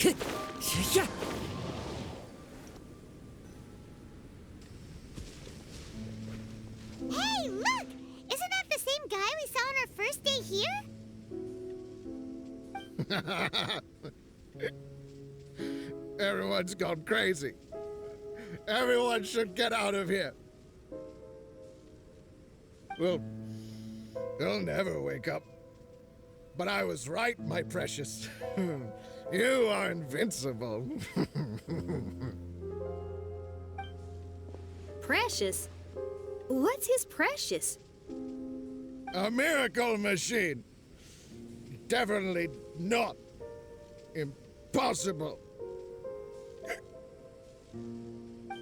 Hey, look! Isn't that the same guy we saw on our first day here? Everyone's gone crazy. Everyone should get out of here. We'll never wake up. But I was right, my precious. You are invincible. Precious? What's his precious? A miracle machine. Definitely not impossible.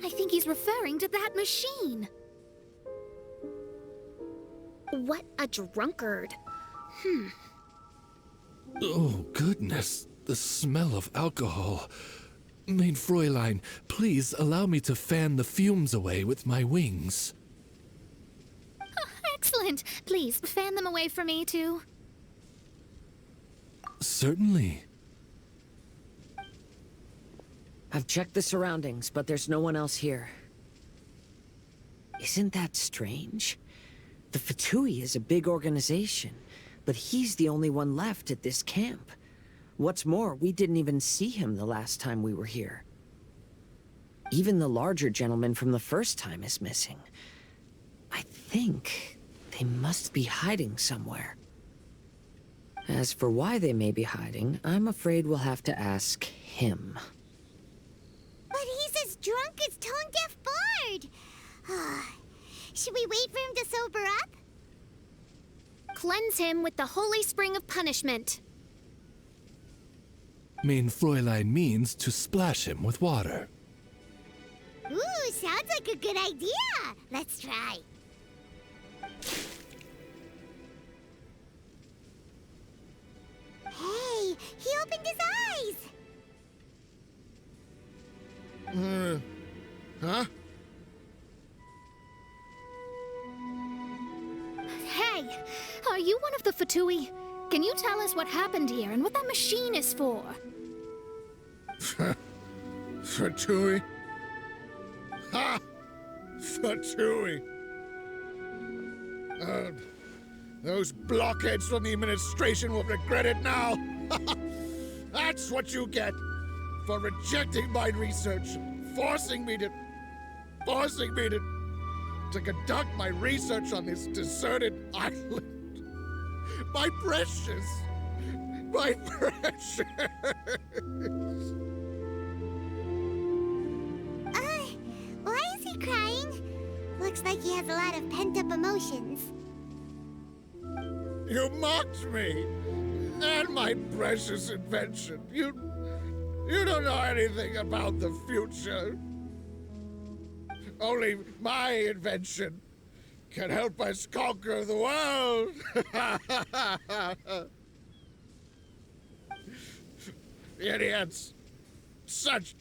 I think he's referring to that machine. What a drunkard. Oh, goodness. The smell of alcohol. Mein Fräulein, please allow me to fan the fumes away with my wings. Oh, excellent. Please, fan them away from me, too. Certainly. I've checked the surroundings, but there's no one else here. Isn't that strange? The Fatui is a big organization, but he's the only one left at this camp. What's more, we didn't even see him the last time we were here. Even the larger gentleman from the first time is missing. I think they must be hiding somewhere. As for why they may be hiding, I'm afraid we'll have to ask him. But he's as drunk as tone-deaf Bard. Should we wait for him to sober up? Cleanse him with the holy spring of punishment. Mein Fräulein means to splash him with water. Ooh, sounds like a good idea. Let's try. Hey, he opened his eyes. Huh? Hey, are you one of the Fatui? Can you tell us what happened here and what that machine is for? Fatui? Ha! Fatui! Those blockheads from the administration will regret it now. That's what you get for rejecting my research, forcing me to conduct my research on this deserted island. My precious! My precious! Why is he crying? Looks like he has a lot of pent-up emotions. You mocked me! And my precious invention. You don't know anything about the future. Only my invention can help us conquer the world. Idiots. Such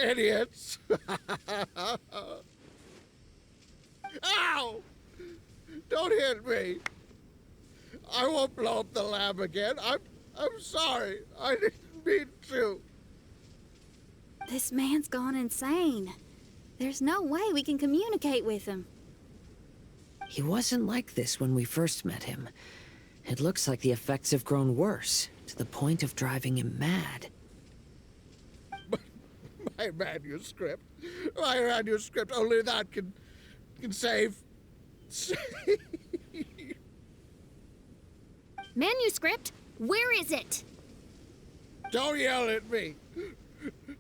idiots. Ow! Don't hit me. I won't blow up the lab again. I'm sorry. I didn't mean to. This man's gone insane. There's no way we can communicate with him. He wasn't like this when we first met him. It looks like the effects have grown worse, to the point of driving him mad. My manuscript. My manuscript. Only that can save. Manuscript? Where is it? Don't yell at me.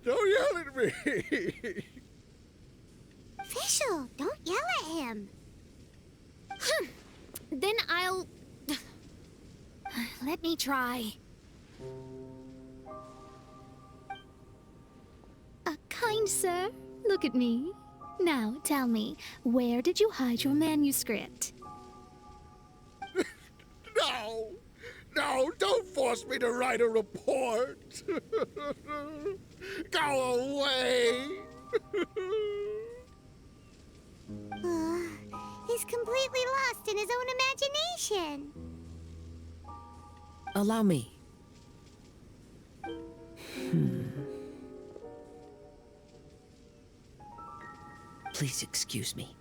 Don't yell at me. Official, don't yell at him. Then I'll... Let me try. Kind sir, look at me. Now, tell me, where did you hide your manuscript? No, don't force me to write a report. Go away. He's completely lost in his own imagination. Allow me. Please excuse me.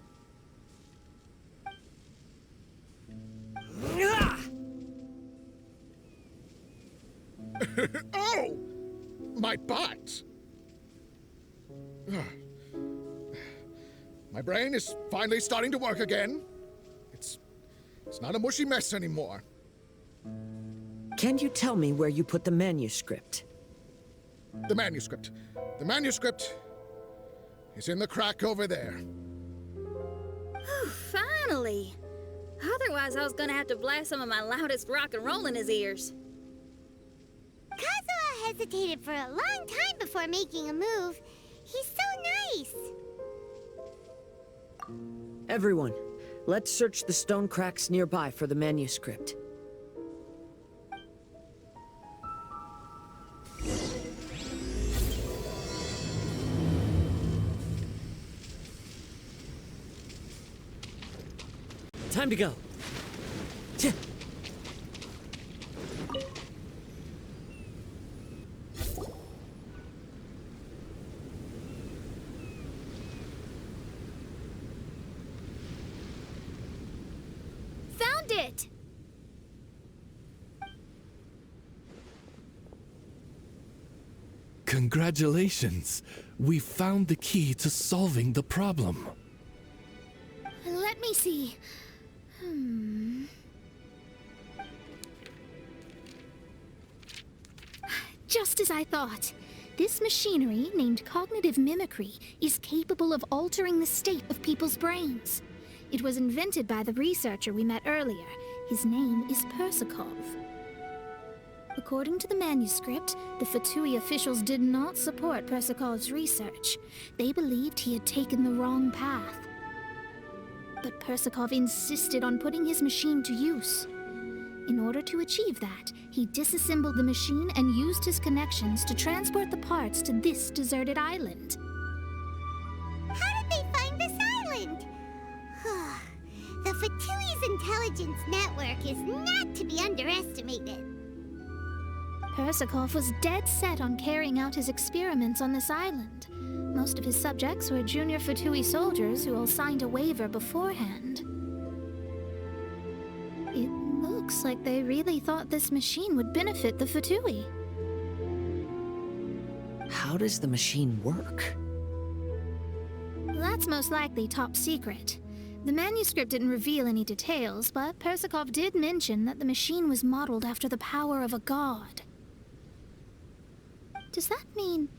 Oh! My butt! My brain is finally starting to work again. It's not a mushy mess anymore. Can you tell me where you put the manuscript? The manuscript. The manuscript is in the crack over there. Finally! Otherwise, I was gonna have to blast some of my loudest rock and roll in his ears. Kazuha hesitated for a long time before making a move. He's so nice. Everyone, let's search the stone cracks nearby for the manuscript. Time to go. Tch. Found it! Congratulations! We found the key to solving the problem. Let me see. Just as I thought. This machinery, named cognitive mimicry, is capable of altering the state of people's brains. It was invented by the researcher we met earlier. His name is Persakov. According to the manuscript, the Fatui officials did not support Persakov's research. They believed he had taken the wrong path. But Persakov insisted on putting his machine to use. In order to achieve that, he disassembled the machine and used his connections to transport the parts to this deserted island. How did they find this island? The Fatui's intelligence network is not to be underestimated. Persakov was dead set on carrying out his experiments on this island. Most of his subjects were junior Fatui soldiers who all signed a waiver beforehand. It looks like they really thought this machine would benefit the Fatui. How does the machine work? That's most likely top secret. The manuscript didn't reveal any details, but Persakov did mention that the machine was modeled after the power of a god. Does that mean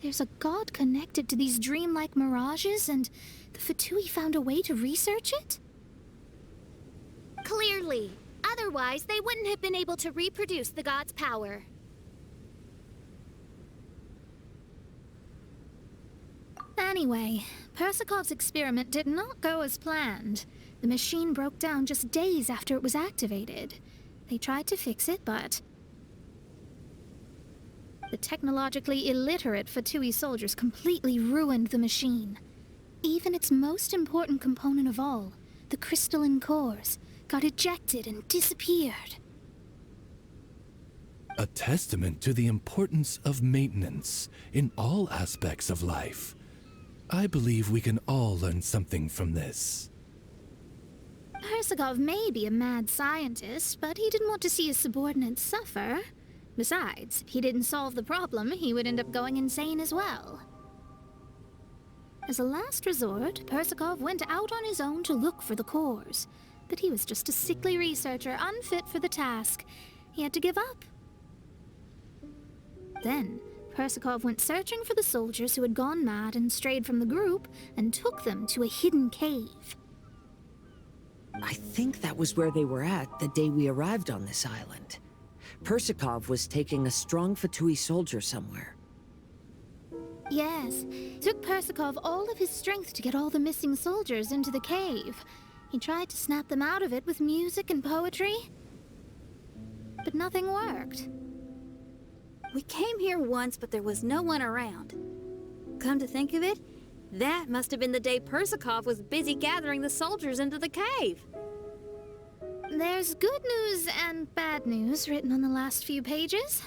there's a god connected to these dreamlike mirages, and the Fatui found a way to research it? Clearly. Otherwise, they wouldn't have been able to reproduce the god's power. Anyway, Persakov's experiment did not go as planned. The machine broke down just days after it was activated. They tried to fix it, but the technologically illiterate Fatui soldiers completely ruined the machine. Even its most important component of all, the crystalline cores, got ejected and disappeared. A testament to the importance of maintenance in all aspects of life. I believe we can all learn something from this. Persakov may be a mad scientist, but he didn't want to see his subordinates suffer. Besides, if he didn't solve the problem, he would end up going insane as well. As a last resort, Persakov went out on his own to look for the cores. But he was just a sickly researcher, unfit for the task. He had to give up. Then, Persakov went searching for the soldiers who had gone mad and strayed from the group, and took them to a hidden cave. I think that was where they were at the day we arrived on this island. Persakov was taking a strong Fatui soldier somewhere. Yes, it took Persakov all of his strength to get all the missing soldiers into the cave. He tried to snap them out of it with music and poetry, but nothing worked. We came here once, but there was no one around. Come to think of it, that must have been the day Persakov was busy gathering the soldiers into the cave. There's good news and bad news written on the last few pages.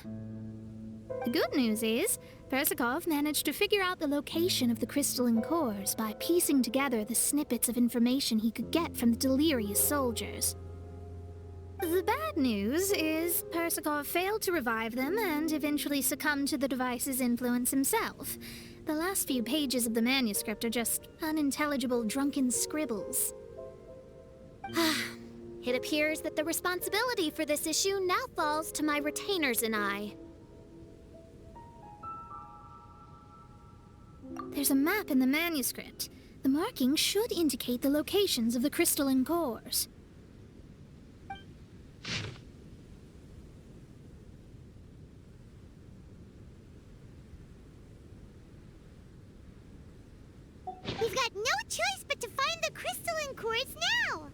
The good news is, Persakov managed to figure out the location of the crystalline cores by piecing together the snippets of information he could get from the delirious soldiers. The bad news is Persakov failed to revive them and eventually succumbed to the device's influence himself. The last few pages of the manuscript are just unintelligible drunken scribbles. It appears that the responsibility for this issue now falls to my retainers and I. There's a map in the manuscript. The markings should indicate the locations of the crystalline cores. We've got no choice but to find the crystalline cores now!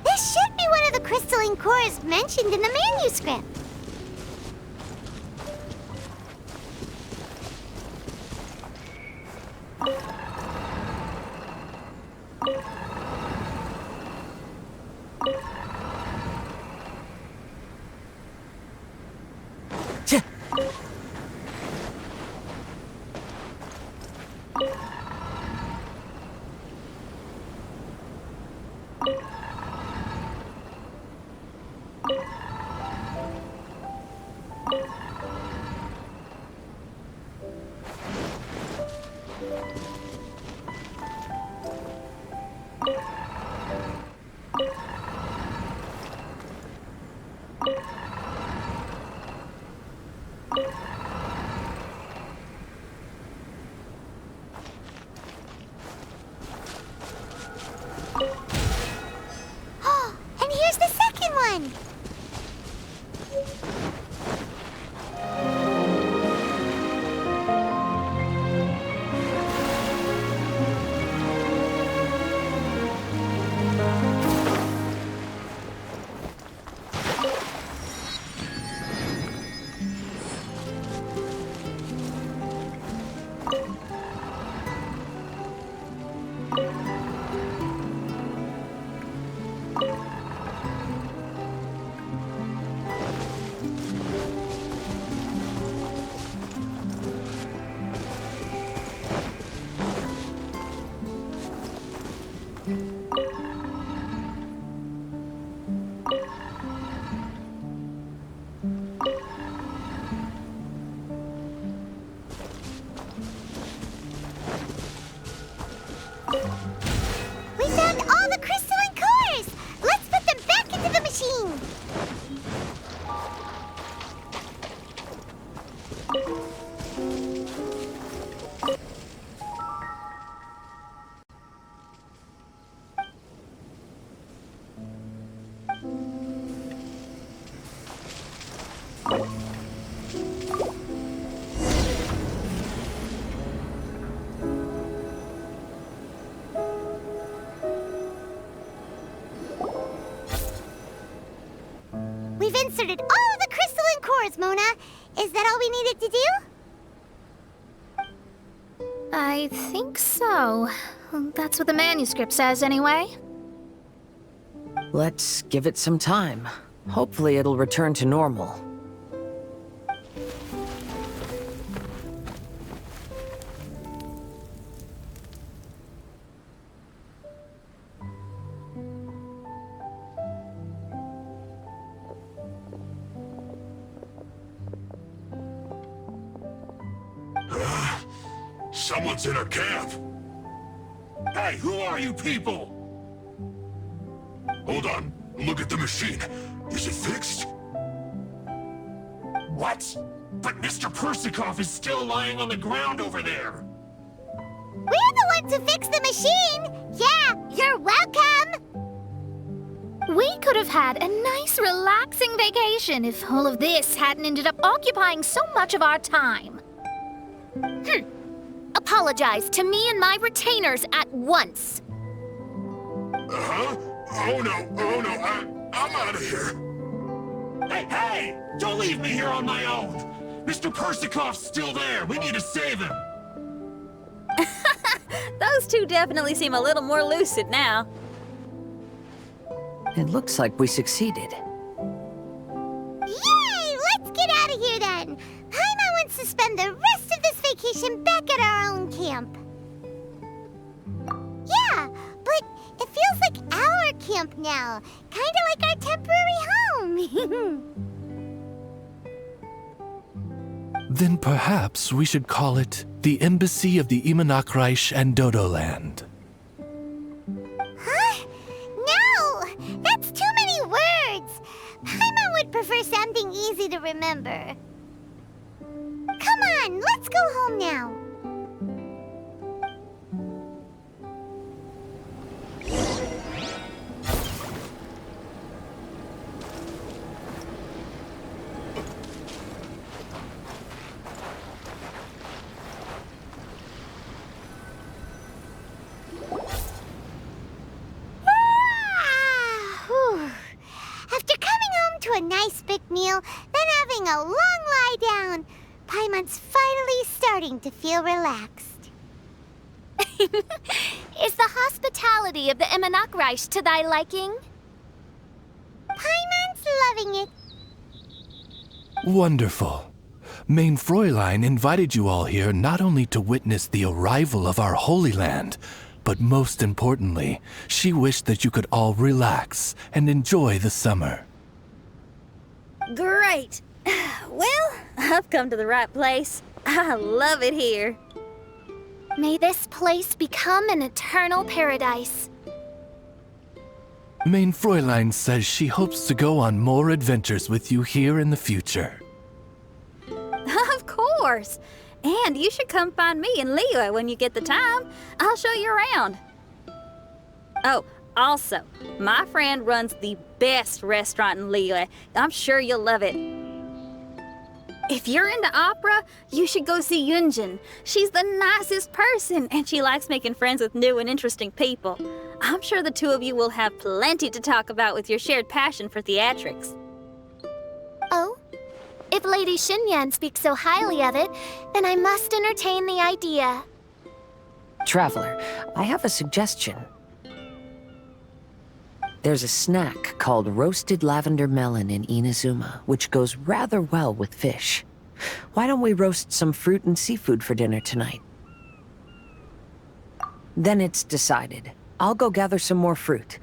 This should be one of the crystalline cores mentioned in the manuscript. And here's the second one! We found all the crystalline cores! Let's put them back into the machine! We've inserted all of the crystalline cores, Mona. Is that all we needed to do? I think so. That's what the manuscript says, anyway. Let's give it some time. Hopefully it'll return to normal. Someone's in a camp. Hey, who are you people? Hold on. Look at the machine. Is it fixed? What? But Mr. Persikov is still lying on the ground over there. We're the ones who fixed the machine! Yeah, you're welcome! We could have had a nice, relaxing vacation if all of this hadn't ended up occupying so much of our time. Apologize to me and my retainers at once. Uh-huh? Oh no, I'm out of here. Hey! Don't leave me here on my own! Mr. Persikov's still there! We need to save him! Those two definitely seem a little more lucid now. It looks like we succeeded. Yay! Let's get out of here then! Paimon wants to spend the rest of this vacation back at our own camp. Yeah, but it feels like our camp now. Kinda like our temporary home. Then perhaps we should call it the Embassy of the Imanakreich and Dodoland. Huh? No! That's too many words! Paimon would prefer something easy to remember. Come on, let's go home now. After coming home to a nice big meal, then having a long lie down, Paimon's finally starting to feel relaxed. Is the hospitality of the Imanakreich to thy liking? Paimon's loving it. Wonderful. Main Fräulein invited you all here not only to witness the arrival of our Holy Land, but most importantly, she wished that you could all relax and enjoy the summer. Great! Well, I've come to the right place. I love it here. May this place become an eternal paradise. Main Fräulein says she hopes to go on more adventures with you here in the future. Of course! And you should come find me and Leo when you get the time. I'll show you around. Oh, also, my friend runs the best restaurant in Leo. I'm sure you'll love it. If you're into opera, you should go see Yunjin. She's the nicest person, and she likes making friends with new and interesting people. I'm sure the two of you will have plenty to talk about with your shared passion for theatrics. Oh? If Lady Xinyan speaks so highly of it, then I must entertain the idea. Traveler, I have a suggestion. There's a snack called roasted lavender melon in Inazuma, which goes rather well with fish. Why don't we roast some fruit and seafood for dinner tonight? Then it's decided. I'll go gather some more fruit.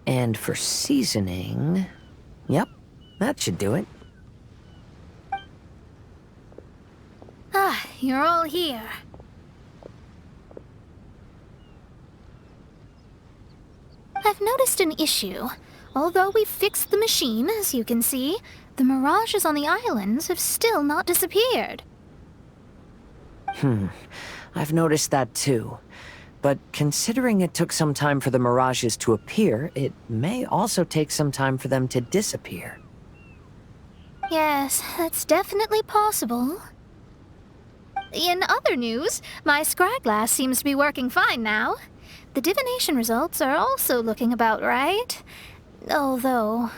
And for seasoning... Yep, that should do it. Ah, you're all here. I've noticed an issue. Although we've fixed the machine, as you can see, the mirages on the islands have still not disappeared. I've noticed that too. But considering it took some time for the mirages to appear, it may also take some time for them to disappear. Yes, that's definitely possible. In other news, my scryglass seems to be working fine now. The divination results are also looking about right. Although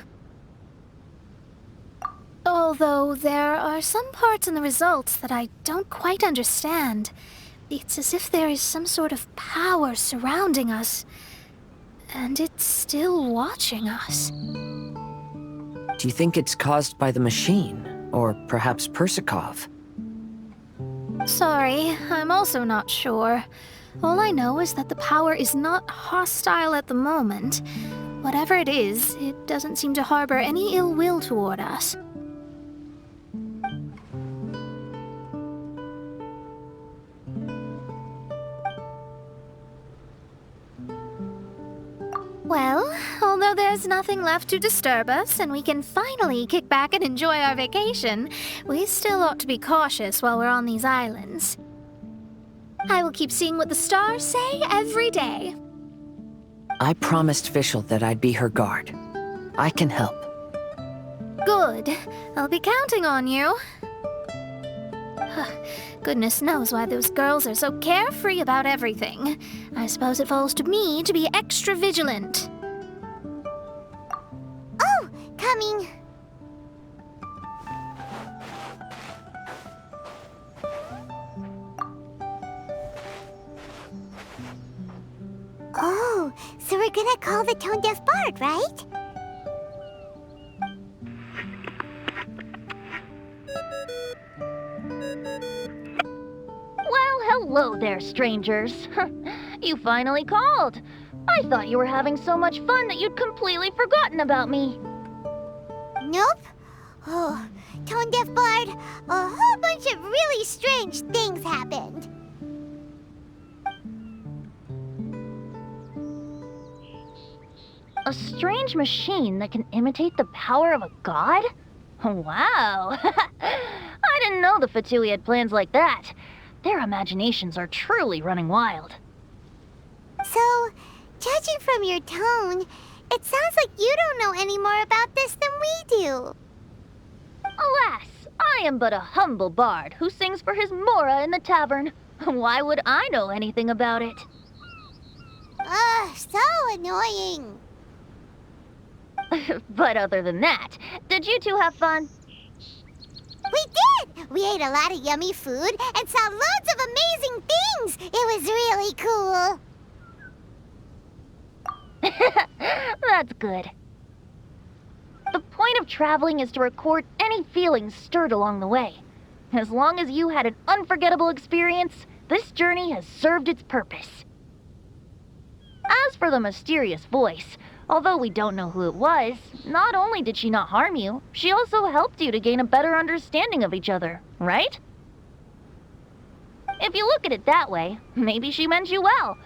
there are some parts in the results that I don't quite understand. It's as if there is some sort of power surrounding us, and it's still watching us. Do you think it's caused by the machine? Or perhaps Persikov? Sorry, I'm also not sure. All I know is that the power is not hostile at the moment. Whatever it is, it doesn't seem to harbor any ill will toward us. Well, although there's nothing left to disturb us and we can finally kick back and enjoy our vacation, we still ought to be cautious while we're on these islands. I will keep seeing what the stars say every day. I promised Fischl that I'd be her guard. I can help. Good. I'll be counting on you. Goodness knows why those girls are so carefree about everything. I suppose it falls to me to be extra vigilant. Oh, coming. Oh, so we're gonna call the tone-deaf bard, right? Well, hello there, strangers. You finally called. I thought you were having so much fun that you'd completely forgotten about me. Nope. Oh, tone-deaf bard, a whole bunch of really strange things happened. A strange machine that can imitate the power of a god? Wow. I didn't know the Fatui had plans like that. Their imaginations are truly running wild. So, judging from your tone, it sounds like you don't know any more about this than we do. Alas, I am but a humble bard who sings for his Mora in the tavern. Why would I know anything about it? Ugh, so annoying. But other than that, did you two have fun? We did! We ate a lot of yummy food and saw loads of amazing things! It was really cool! That's good. The point of traveling is to record any feelings stirred along the way. As long as you had an unforgettable experience, this journey has served its purpose. As for the mysterious voice, although we don't know who it was, not only did she not harm you, she also helped you to gain a better understanding of each other, right? If you look at it that way, maybe she meant you well.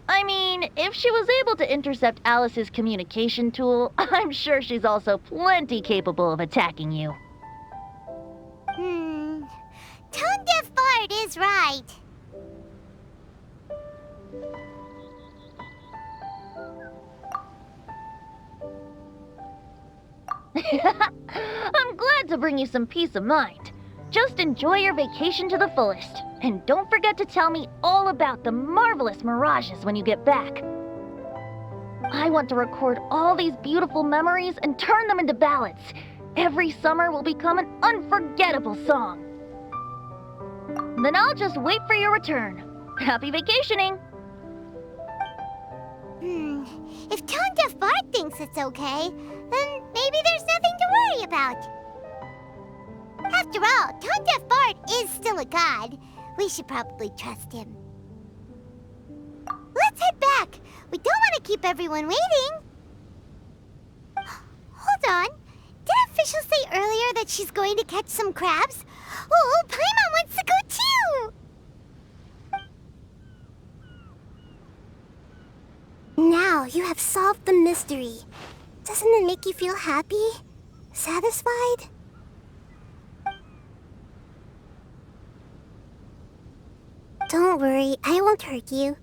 I mean, if she was able to intercept Alice's communication tool, I'm sure she's also plenty capable of attacking you. Tone-deaf bard is right. I'm glad to bring you some peace of mind. Just enjoy your vacation to the fullest, and don't forget to tell me all about the marvelous mirages when you get back. I want to record all these beautiful memories and turn them into ballads. Every summer will become an unforgettable song. Then I'll just wait for your return. Happy vacationing! If tone-deaf bard thinks it's okay, then maybe there's nothing to worry about. After all, tone-deaf bard is still a god. We should probably trust him. Let's head back. We don't want to keep everyone waiting. Hold on. Didn't Fischl say earlier that she's going to catch some crabs? Oh, Paimon wants to go too! Now you have solved the mystery. Doesn't it make you feel happy? Satisfied? Don't worry, I won't hurt you.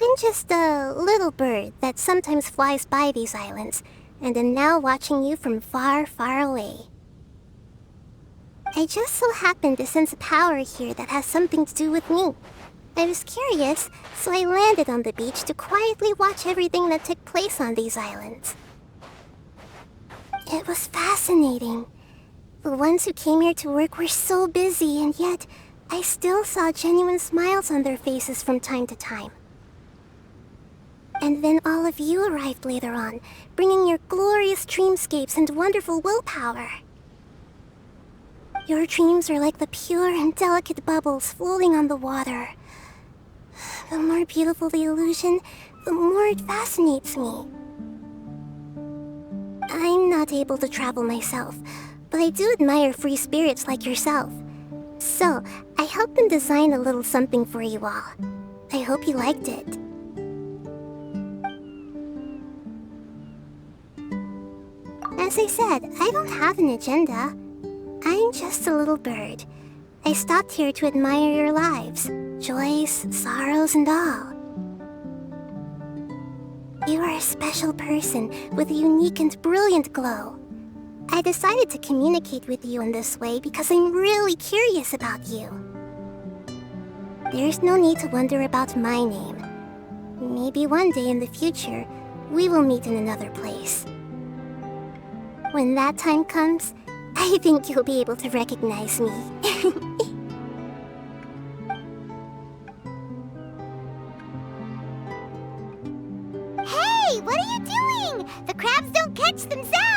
I'm just a little bird that sometimes flies by these islands, and am now watching you from far, far away. I just so happened to sense a power here that has something to do with me. I was curious, so I landed on the beach to quietly watch everything that took place on these islands. It was fascinating. The ones who came here to work were so busy, and yet I still saw genuine smiles on their faces from time to time. And then all of you arrived later on, bringing your glorious dreamscapes and wonderful willpower. Your dreams are like the pure and delicate bubbles floating on the water. The more beautiful the illusion, the more it fascinates me. I'm not able to travel myself, but I do admire free spirits like yourself. So, I helped them design a little something for you all. I hope you liked it. As I said, I don't have an agenda. I'm just a little bird. I stopped here to admire your lives, joys, sorrows, and all. You are a special person with a unique and brilliant glow. I decided to communicate with you in this way because I'm really curious about you. There's no need to wonder about my name. Maybe one day in the future, we will meet in another place. When that time comes, I think you'll be able to recognize me. Hey, what are you doing? The crabs don't catch themselves!